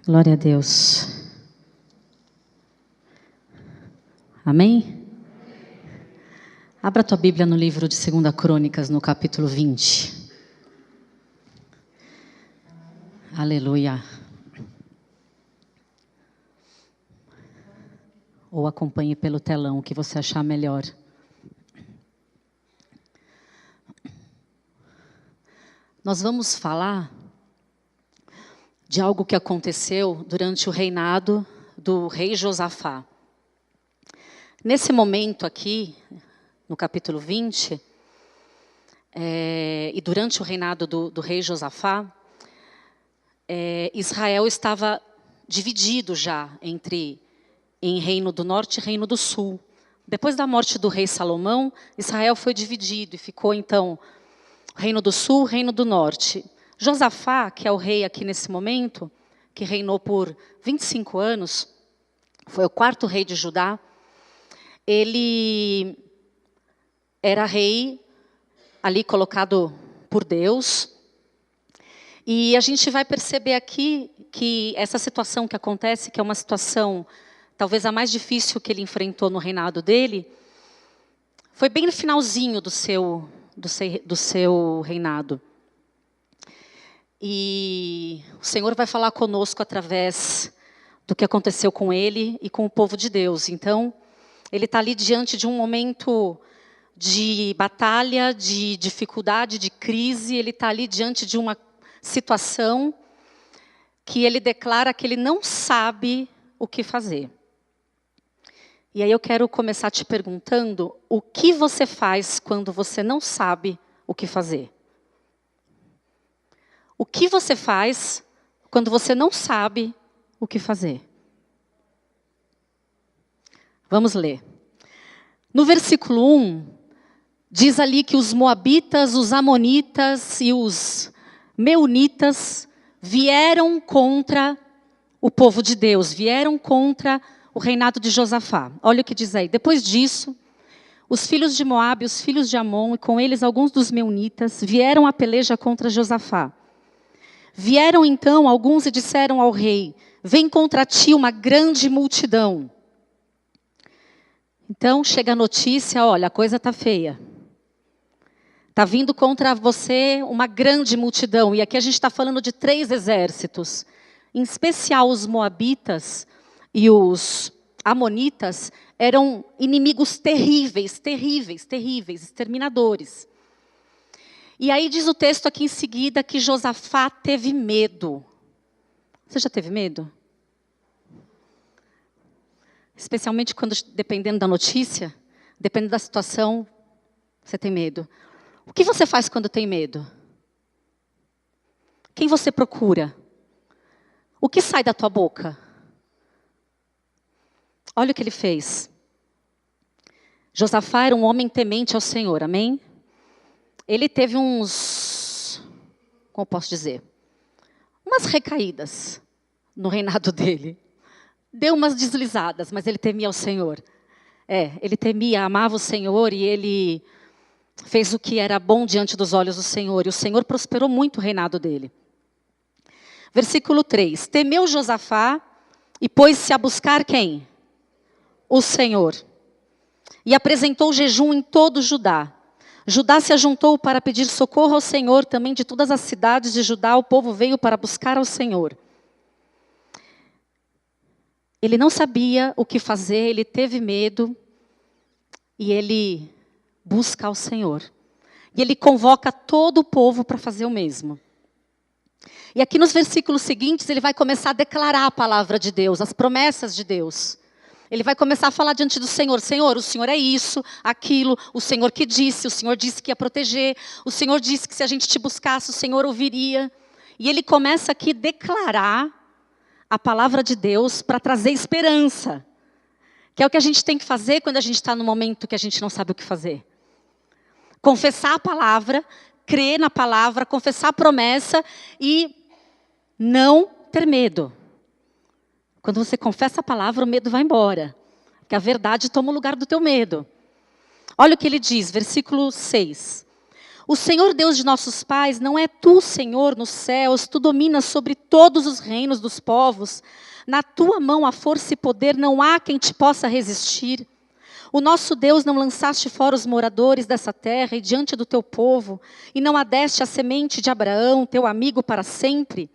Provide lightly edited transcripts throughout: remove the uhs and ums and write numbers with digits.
Glória a Deus. Amém? Abra tua Bíblia no livro de 2 Crônicas, no capítulo 20. Aleluia. Ou acompanhe pelo telão, o que você achar melhor. Nós vamos falar de algo que aconteceu durante o reinado do rei Josafá. Nesse momento aqui, no capítulo 20, e durante o reinado do rei Josafá, Israel estava dividido já em reino do norte e reino do sul. Depois da morte do rei Salomão, Israel foi dividido e ficou então reino do sul, reino do norte. Josafá, que é o rei aqui nesse momento, que reinou por 25 anos, foi o quarto rei de Judá. Ele era rei ali colocado por Deus. E a gente vai perceber aqui que essa situação que acontece, que é uma situação talvez a mais difícil que ele enfrentou no reinado dele, foi bem no finalzinho do seu reinado. E o Senhor vai falar conosco através do que aconteceu com ele e com o povo de Deus. Então, ele está ali diante de um momento de batalha, de dificuldade, de crise. Ele está ali diante de uma situação que ele declara que ele não sabe o que fazer. E aí eu quero começar te perguntando, o que você faz quando você não sabe o que fazer? O que você faz quando você não sabe o que fazer? Vamos ler. No versículo 1, diz ali que os moabitas, os amonitas e os meunitas vieram contra o povo de Deus, vieram contra o reinado de Josafá. Olha o que diz aí. Depois disso, os filhos de Moabe, os filhos de Amon, e com eles alguns dos meunitas, vieram à peleja contra Josafá. Vieram então alguns e disseram ao rei: vem contra ti uma grande multidão. Então chega a notícia: olha, a coisa está feia. Está vindo contra você uma grande multidão. E aqui a gente está falando de 3 exércitos. Em especial os moabitas e os amonitas eram inimigos terríveis, terríveis, terríveis, exterminadores. E aí diz o texto aqui em seguida que Josafá teve medo. Você já teve medo? Especialmente quando, dependendo da notícia, dependendo da situação, você tem medo. O que você faz quando tem medo? Quem você procura? O que sai da tua boca? Olha o que ele fez. Josafá era um homem temente ao Senhor, amém? Ele teve como eu posso dizer? Umas recaídas no reinado dele. Deu umas deslizadas, mas ele temia ao Senhor. Ele temia, amava o Senhor e ele fez o que era bom diante dos olhos do Senhor. E o Senhor prosperou muito o reinado dele. Versículo 3. Temeu Josafá e pôs-se a buscar quem? O Senhor. E apresentou jejum em todo Judá. Judá se ajuntou para pedir socorro ao Senhor, também de todas as cidades de Judá o povo veio para buscar ao Senhor. Ele não sabia o que fazer, ele teve medo e ele busca ao Senhor. E ele convoca todo o povo para fazer o mesmo. E aqui nos versículos seguintes ele vai começar a declarar a palavra de Deus, as promessas de Deus. Ele vai começar a falar diante do Senhor. Senhor, o Senhor é isso, aquilo. O Senhor que disse, o Senhor disse que ia proteger. O Senhor disse que se a gente te buscasse, o Senhor ouviria. E ele começa aqui a declarar a palavra de Deus para trazer esperança. Que é o que a gente tem que fazer quando a gente está no momento que a gente não sabe o que fazer. Confessar a palavra, crer na palavra, confessar a promessa e não ter medo. Quando você confessa a palavra, o medo vai embora. Porque a verdade toma o lugar do teu medo. Olha o que ele diz, versículo 6. O Senhor Deus de nossos pais, não é tu, Senhor, nos céus, tu dominas sobre todos os reinos dos povos. Na tua mão há força e poder, não há quem te possa resistir. O nosso Deus, não lançaste fora os moradores dessa terra e diante do teu povo, e não adeste a semente de Abraão, teu amigo para sempre.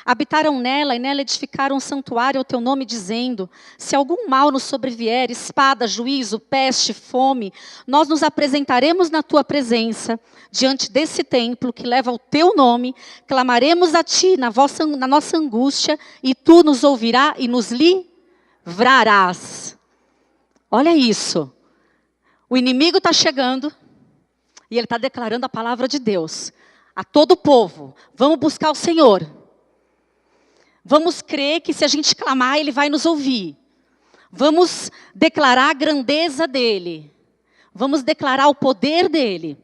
Habitaram nela e nela edificaram um santuário ao teu nome, dizendo: se algum mal nos sobrevier, espada, juízo, peste, fome, nós nos apresentaremos na tua presença, diante desse templo que leva o teu nome, clamaremos a ti na nossa angústia, e tu nos ouvirás e nos livrarás. Olha isso. O inimigo está chegando e ele está declarando a palavra de Deus a todo o povo. Vamos buscar o Senhor. Vamos crer que se a gente clamar, Ele vai nos ouvir. Vamos declarar a grandeza dEle. Vamos declarar o poder dEle.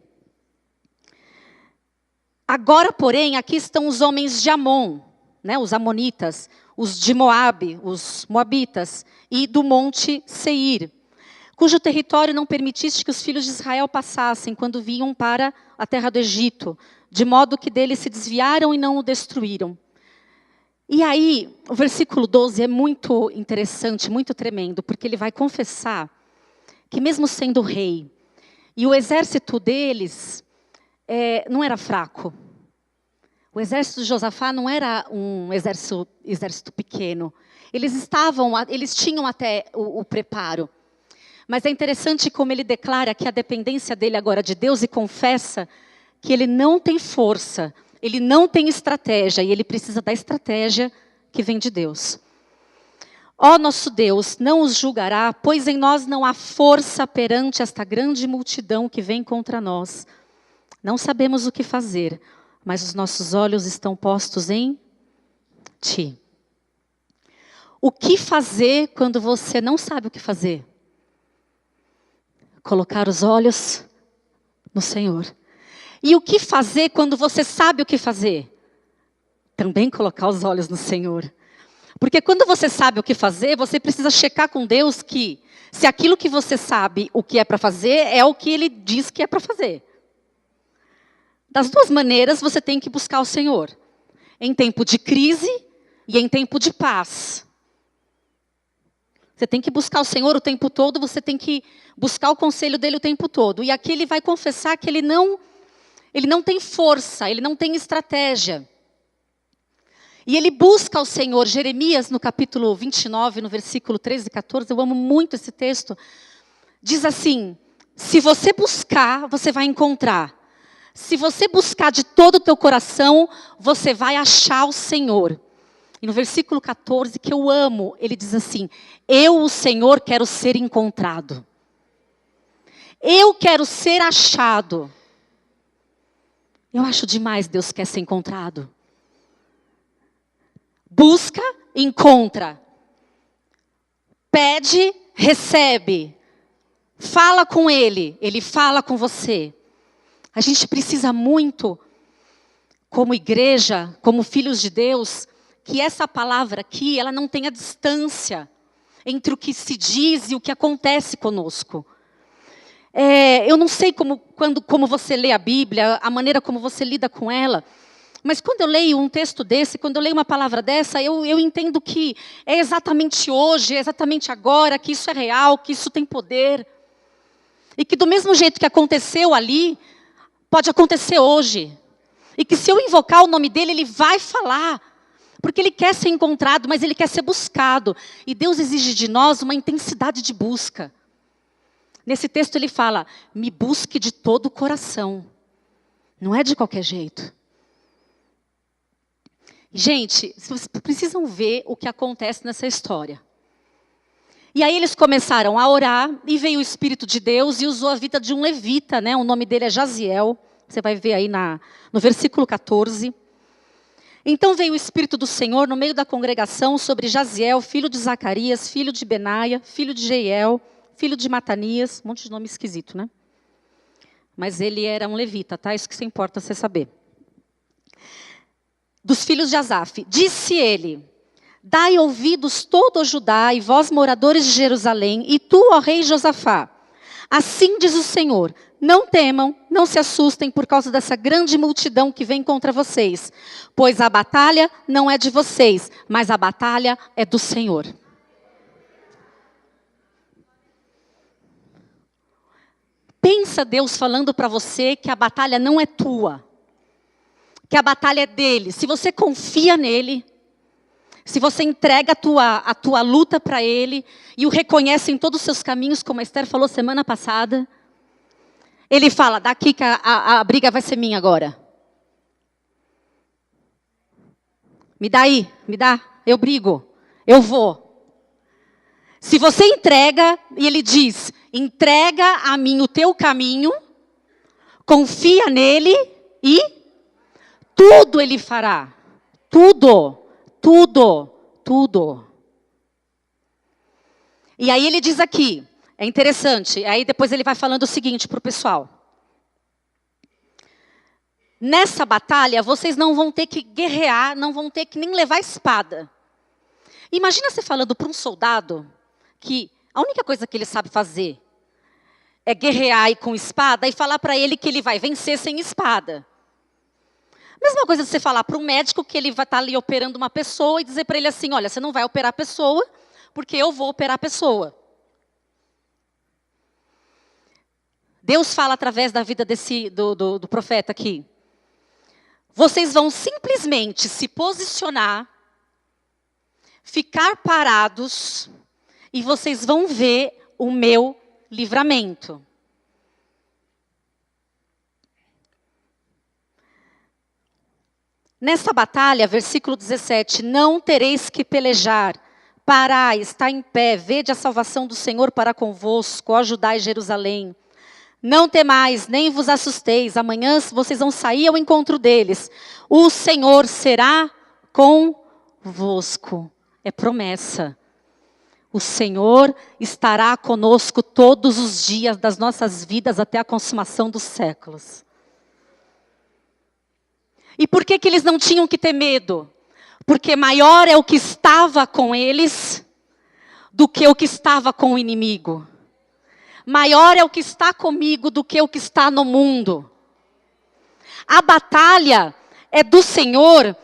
Agora, porém, aqui estão os homens de Amon, né, os amonitas, os de Moabe, os moabitas, e do monte Seir, cujo território não permitiste que os filhos de Israel passassem quando vinham para a terra do Egito, de modo que dele se desviaram e não o destruíram. E aí, o versículo 12 é muito interessante, muito tremendo, porque ele vai confessar que mesmo sendo rei, e o exército deles não era fraco. O exército de Josafá não era um exército pequeno. Eles tinham até o preparo. Mas é interessante como ele declara que a dependência dele agora de Deus e confessa que ele não tem força, ele não tem estratégia e ele precisa da estratégia que vem de Deus. Ó nosso Deus, não os julgará, pois em nós não há força perante esta grande multidão que vem contra nós. Não sabemos o que fazer, mas os nossos olhos estão postos em Ti. O que fazer quando você não sabe o que fazer? Colocar os olhos no Senhor. E o que fazer quando você sabe o que fazer? Também colocar os olhos no Senhor. Porque quando você sabe o que fazer, você precisa checar com Deus que se aquilo que você sabe o que é para fazer, é o que Ele diz que é para fazer. Das duas maneiras, você tem que buscar o Senhor. Em tempo de crise e em tempo de paz. Você tem que buscar o Senhor o tempo todo, você tem que buscar o conselho dEle o tempo todo. E aqui ele vai confessar que ele não tem força, ele não tem estratégia. E ele busca o Senhor. Jeremias, no capítulo 29, no versículo 13 e 14, eu amo muito esse texto, diz assim: se você buscar, você vai encontrar. Se você buscar de todo o teu coração, você vai achar o Senhor. E no versículo 14, que eu amo, ele diz assim: eu, o Senhor, quero ser encontrado. Eu quero ser achado. Eu acho demais Deus quer ser encontrado. Busca, encontra. Pede, recebe. Fala com Ele, Ele fala com você. A gente precisa muito, como igreja, como filhos de Deus, que essa palavra aqui, ela não tenha distância entre o que se diz e o que acontece conosco. Eu não sei como você lê a Bíblia, a maneira como você lida com ela, mas quando eu leio um texto desse, quando eu leio uma palavra dessa, eu entendo que é exatamente hoje, é exatamente agora, que isso é real, que isso tem poder. E que do mesmo jeito que aconteceu ali, pode acontecer hoje. E que se eu invocar o nome dele, ele vai falar. Porque ele quer ser encontrado, mas ele quer ser buscado. E Deus exige de nós uma intensidade de busca. Nesse texto ele fala: me busque de todo o coração. Não é de qualquer jeito. Gente, vocês precisam ver o que acontece nessa história. E aí eles começaram a orar, e veio o Espírito de Deus e usou a vida de um levita, né? O nome dele é Jaziel. Você vai ver aí no versículo 14. Então veio o Espírito do Senhor no meio da congregação sobre Jaziel, filho de Zacarias, filho de Benaia, filho de Jeiel, filho de Matanias. Um monte de nome esquisito, né? Mas ele era um levita, tá? Isso que importa você saber. Dos filhos de Asaf. Disse ele: dai ouvidos todo o Judá e vós moradores de Jerusalém, e tu, ó rei Josafá, Assim diz o Senhor, não temam, não se assustem por causa dessa grande multidão que vem contra vocês, pois a batalha não é de vocês, mas a batalha é do Senhor. Pensa Deus falando para você que a batalha não é tua, que a batalha é dele. Se você confia nele, se você entrega a tua luta para ele e o reconhece em todos os seus caminhos, como a Esther falou semana passada, ele fala, daqui que a briga vai ser minha agora. Me dá aí, me dá, eu brigo, eu vou. Se você entrega, e ele diz, entrega a mim o teu caminho, confia nele e tudo ele fará. Tudo. E aí ele diz aqui, é interessante, aí depois ele vai falando o seguinte para o pessoal. Nessa batalha, vocês não vão ter que guerrear, não vão ter que nem levar espada. Imagina você falando para um soldado que a única coisa que ele sabe fazer é guerrear com espada e falar para ele que ele vai vencer sem espada. Mesma coisa de você falar para um médico que ele vai estar ali operando uma pessoa e dizer para ele assim, olha, você não vai operar a pessoa, porque eu vou operar a pessoa. Deus fala através da vida do profeta aqui. Vocês vão simplesmente se posicionar, ficar parados, e vocês vão ver o meu livramento. Nessa batalha, versículo 17, não tereis que pelejar, parai, está em pé, vede a salvação do Senhor para convosco, ó Judá e Jerusalém. Não temais, nem vos assusteis, amanhã vocês vão sair ao encontro deles. O Senhor será convosco. É promessa. O Senhor estará conosco todos os dias das nossas vidas até a consumação dos séculos. E por que eles não tinham que ter medo? Porque maior é o que estava com eles do que o que estava com o inimigo. Maior é o que está comigo do que o que está no mundo. A batalha é do Senhor.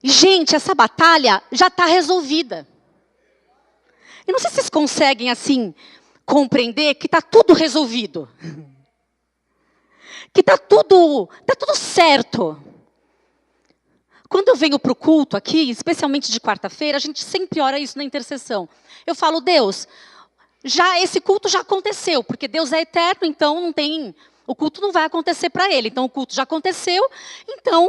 E, gente, essa batalha já está resolvida. Eu não sei se vocês conseguem, assim, compreender que está tudo resolvido. Que está tudo certo. Quando eu venho para o culto aqui, especialmente de quarta-feira, a gente sempre ora isso na intercessão. Eu falo, Deus, esse culto já aconteceu, porque Deus é eterno, então o culto não vai acontecer para ele. Então o culto já aconteceu, então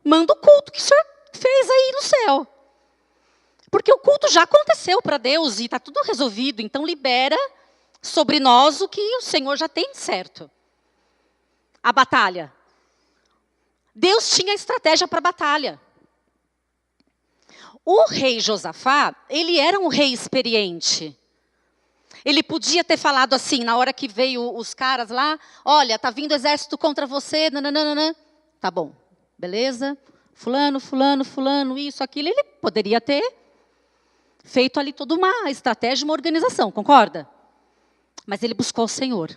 manda o culto que o Senhor fez aí no céu. Porque o culto já aconteceu para Deus e está tudo resolvido, então libera sobre nós o que o Senhor já tem certo. A batalha. Deus tinha estratégia para a batalha. O rei Josafá, ele era um rei experiente. Ele podia ter falado assim, na hora que veio os caras lá, olha, está vindo exército contra você, nananana. Tá bom, beleza, fulano, isso, aquilo. Ele poderia ter feito ali toda uma estratégia, uma organização, concorda? Mas ele buscou o Senhor.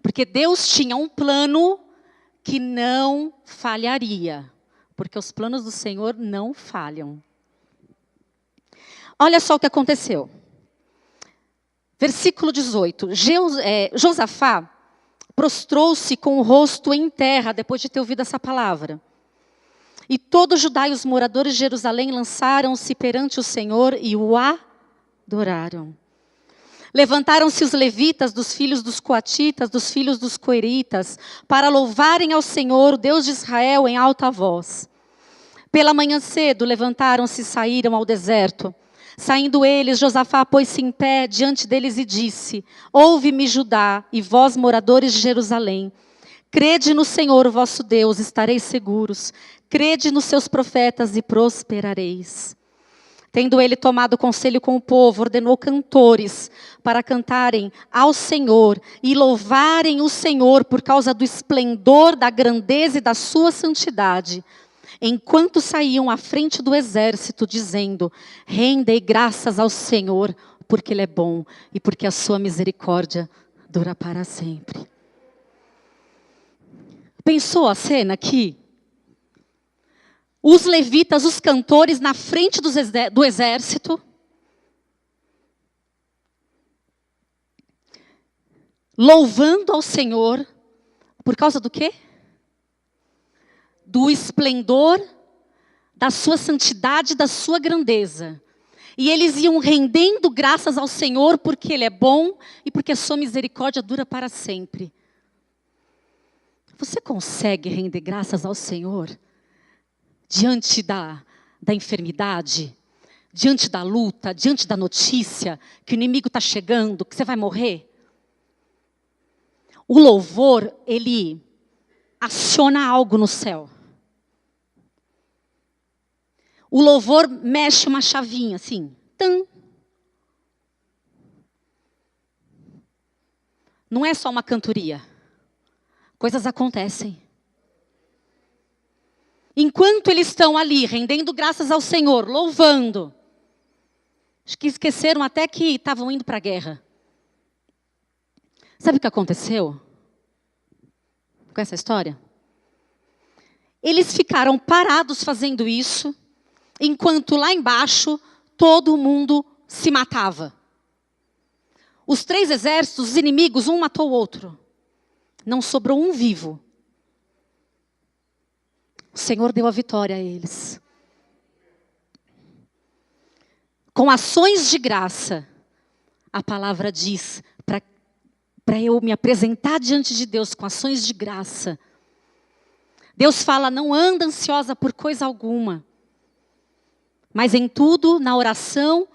Porque Deus tinha um plano que não falharia. Porque os planos do Senhor não falham. Olha só o que aconteceu. Versículo 18. Josafá prostrou-se com o rosto em terra, depois de ter ouvido essa palavra. E todo Judá e os moradores de Jerusalém lançaram-se perante o Senhor e o adoraram. Levantaram-se os levitas dos filhos dos coatitas, dos filhos dos coeritas, para louvarem ao Senhor, o Deus de Israel, em alta voz. Pela manhã cedo levantaram-se e saíram ao deserto. Saindo eles, Josafá pôs-se em pé diante deles e disse: Ouve-me, Judá, e vós, moradores de Jerusalém. Crede no Senhor, vosso Deus, estareis seguros. Crede nos seus profetas e prosperareis. Tendo ele tomado conselho com o povo, ordenou cantores para cantarem ao Senhor e louvarem o Senhor por causa do esplendor, da grandeza e da sua santidade. Enquanto saíam à frente do exército, dizendo: Rendei graças ao Senhor, porque Ele é bom e porque a sua misericórdia dura para sempre. Pensou a cena aqui? Os levitas, os cantores, na frente do exército, louvando ao Senhor, por causa do quê? Do esplendor, da sua santidade, da sua grandeza. E eles iam rendendo graças ao Senhor, porque Ele é bom e porque a sua misericórdia dura para sempre. Você consegue render graças ao Senhor diante da enfermidade, diante da luta, diante da notícia que o inimigo está chegando, que você vai morrer? O louvor, ele aciona algo no céu. O louvor mexe uma chavinha assim. Tum. Não é só uma cantoria. Coisas acontecem. Enquanto eles estão ali, rendendo graças ao Senhor, louvando. Acho que esqueceram até que estavam indo para a guerra. Sabe o que aconteceu com essa história? Eles ficaram parados fazendo isso, enquanto lá embaixo todo mundo se matava. Os 3 exércitos, os inimigos, um matou o outro. Não sobrou um vivo. O Senhor deu a vitória a eles. Com ações de graça, a palavra diz, para eu me apresentar diante de Deus com ações de graça. Deus fala, não anda ansiosa por coisa alguma. Mas em tudo, na oração,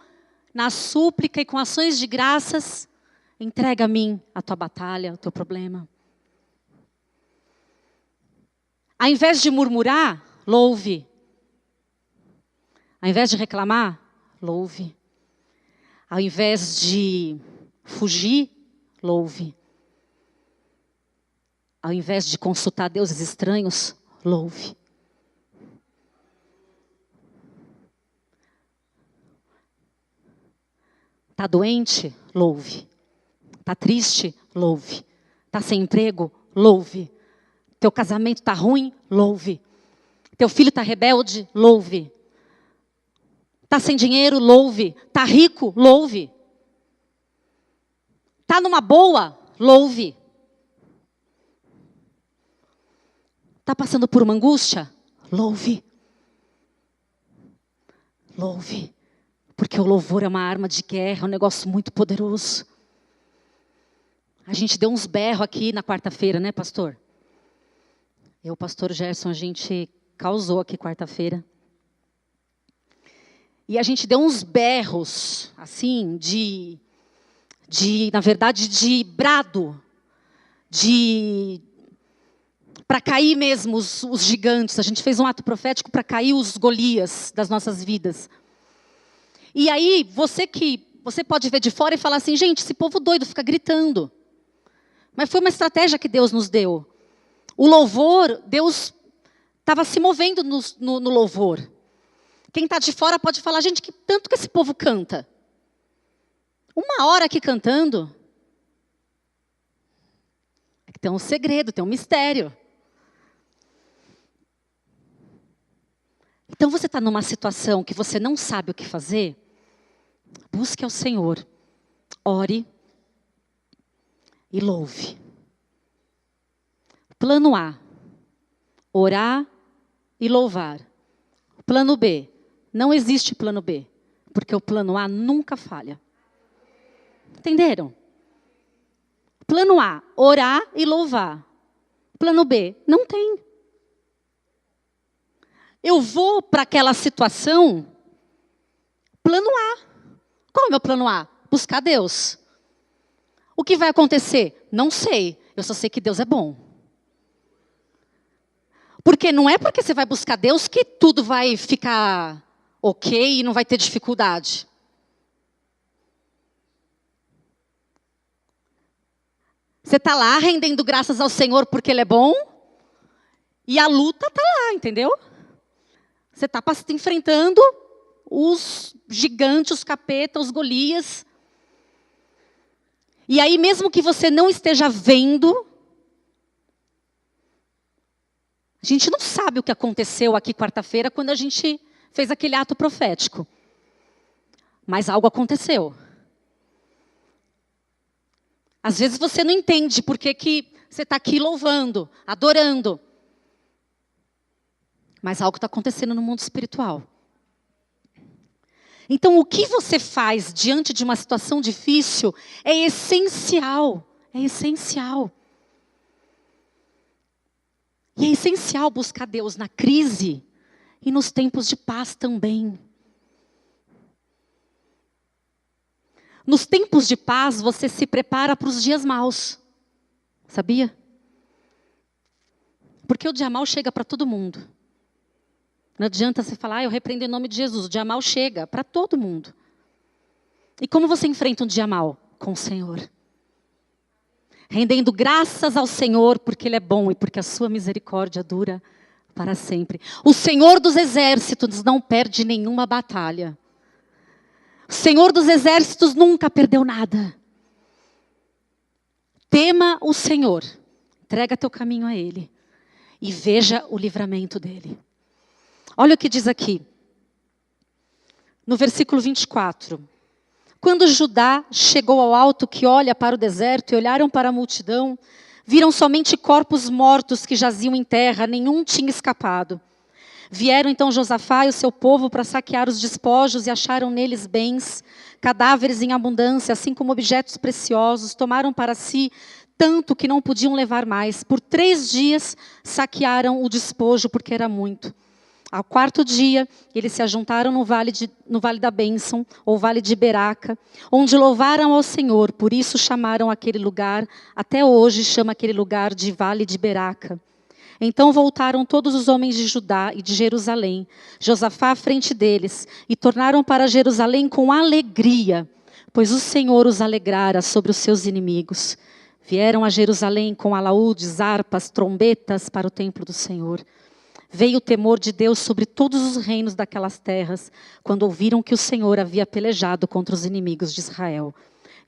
na súplica e com ações de graças, entrega a mim a tua batalha, o teu problema. Ao invés de murmurar, louve. Ao invés de reclamar, louve. Ao invés de fugir, louve. Ao invés de consultar deuses estranhos, louve. Está doente? Louve. Está triste? Louve. Está sem emprego? Louve. Teu casamento está ruim? Louve. Teu filho está rebelde? Louve. Está sem dinheiro? Louve. Está rico? Louve. Está numa boa? Louve. Está passando por uma angústia? Louve. Louve. Porque o louvor é uma arma de guerra, é um negócio muito poderoso. A gente deu uns berros aqui na quarta-feira, né, pastor? Eu, pastor Gerson, a gente causou aqui quarta-feira. E a gente deu uns berros, assim, na verdade, de brado. Para cair mesmo os gigantes. A gente fez um ato profético para cair os Golias das nossas vidas. E aí, você pode ver de fora e falar assim, gente, esse povo doido fica gritando. Mas foi uma estratégia que Deus nos deu. O louvor, Deus estava se movendo no louvor. Quem está de fora pode falar, gente, que tanto que esse povo canta. 1 hora aqui cantando. É que tem um segredo, tem um mistério. Então você está numa situação que você não sabe o que fazer, busque ao Senhor, ore e louve. Plano A, orar e louvar. Plano B, não existe plano B, porque o plano A nunca falha. Entenderam? Plano A, orar e louvar. Plano B, não tem. Eu vou para aquela situação, plano A. Qual é o meu plano A? Buscar Deus. O que vai acontecer? Não sei. Eu só sei que Deus é bom. Porque não é porque você vai buscar Deus que tudo vai ficar ok e não vai ter dificuldade. Você está lá rendendo graças ao Senhor porque Ele é bom. E a luta está lá, entendeu? Você está enfrentando os gigantes, os capetas, os Golias. E aí, mesmo que você não esteja vendo, a gente não sabe o que aconteceu aqui quarta-feira quando a gente fez aquele ato profético. Mas algo aconteceu. Às vezes você não entende por que você está aqui louvando, adorando. Mas algo está acontecendo no mundo espiritual. Então, o que você faz diante de uma situação difícil é essencial. É essencial. E é essencial buscar Deus na crise e nos tempos de paz também. Nos tempos de paz, você se prepara para os dias maus. Sabia? Porque o dia mau chega para todo mundo. Não adianta você falar, eu repreendo em nome de Jesus. O dia mau chega para todo mundo. E como você enfrenta um dia mau? Com o Senhor. Rendendo graças ao Senhor, porque Ele é bom e porque a sua misericórdia dura para sempre. O Senhor dos exércitos não perde nenhuma batalha. O Senhor dos exércitos nunca perdeu nada. Tema o Senhor. Entrega teu caminho a Ele. E veja o livramento dEle. Olha o que diz aqui. No versículo 24. Quando Judá chegou ao alto que olha para o deserto e olharam para a multidão, viram somente corpos mortos que jaziam em terra, nenhum tinha escapado. Vieram então Josafá e o seu povo para saquear os despojos e acharam neles bens, cadáveres em abundância, assim como objetos preciosos. Tomaram para si tanto que não podiam levar mais. Por 3 dias saquearam o despojo, porque era muito. Ao 4º dia, eles se ajuntaram no vale da Bênção, ou vale de Beraca, onde louvaram ao Senhor. Por isso chamaram aquele lugar, até hoje chama aquele lugar de Vale de Beraca. Então voltaram todos os homens de Judá e de Jerusalém, Josafá à frente deles, e tornaram para Jerusalém com alegria, pois o Senhor os alegrara sobre os seus inimigos. Vieram a Jerusalém com alaúdes, harpas, trombetas para o templo do Senhor. Veio o temor de Deus sobre todos os reinos daquelas terras, quando ouviram que o Senhor havia pelejado contra os inimigos de Israel.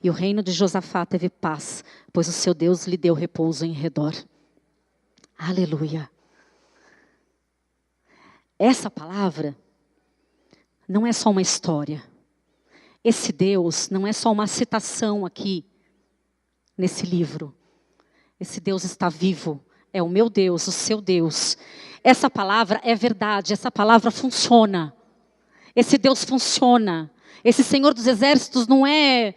E o reino de Josafá teve paz, pois o seu Deus lhe deu repouso em redor. Aleluia. Essa palavra não é só uma história. Esse Deus não é só uma citação aqui, nesse livro. Esse Deus está vivo. É o meu Deus, o seu Deus. Essa palavra é verdade, essa palavra funciona. Esse Deus funciona. Esse Senhor dos exércitos não é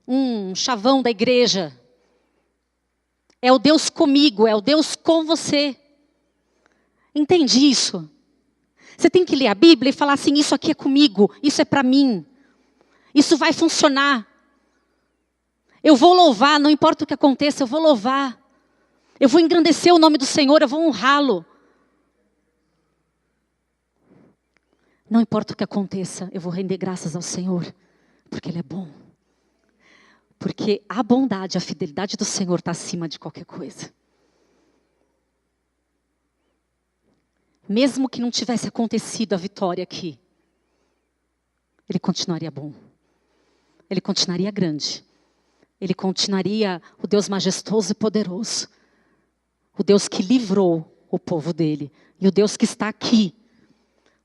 um chavão da igreja. É o Deus comigo, é o Deus com você. Entende isso? Você tem que ler a Bíblia e falar assim, isso aqui é comigo, isso é para mim. Isso vai funcionar. Eu vou louvar, não importa o que aconteça, eu vou louvar. Eu vou engrandecer o nome do Senhor, eu vou honrá-lo. Não importa o que aconteça, eu vou render graças ao Senhor, porque Ele é bom. Porque a bondade, a fidelidade do Senhor está acima de qualquer coisa. Mesmo que não tivesse acontecido a vitória aqui, Ele continuaria bom. Ele continuaria grande. Ele continuaria o Deus majestoso e poderoso. O Deus que livrou o povo dele. E o Deus que está aqui.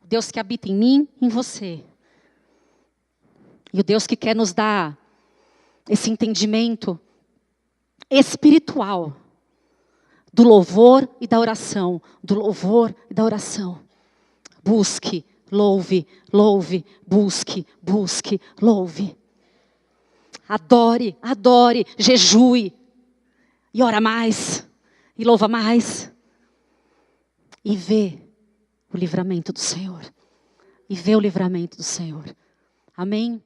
O Deus que habita em mim, em você. E o Deus que quer nos dar esse entendimento espiritual do louvor e da oração. Do louvor e da oração. Busque, louve, louve, busque, busque, louve. Adore, adore, jejue. E ora mais. E louva mais. E vê o livramento do Senhor. E vê o livramento do Senhor. Amém?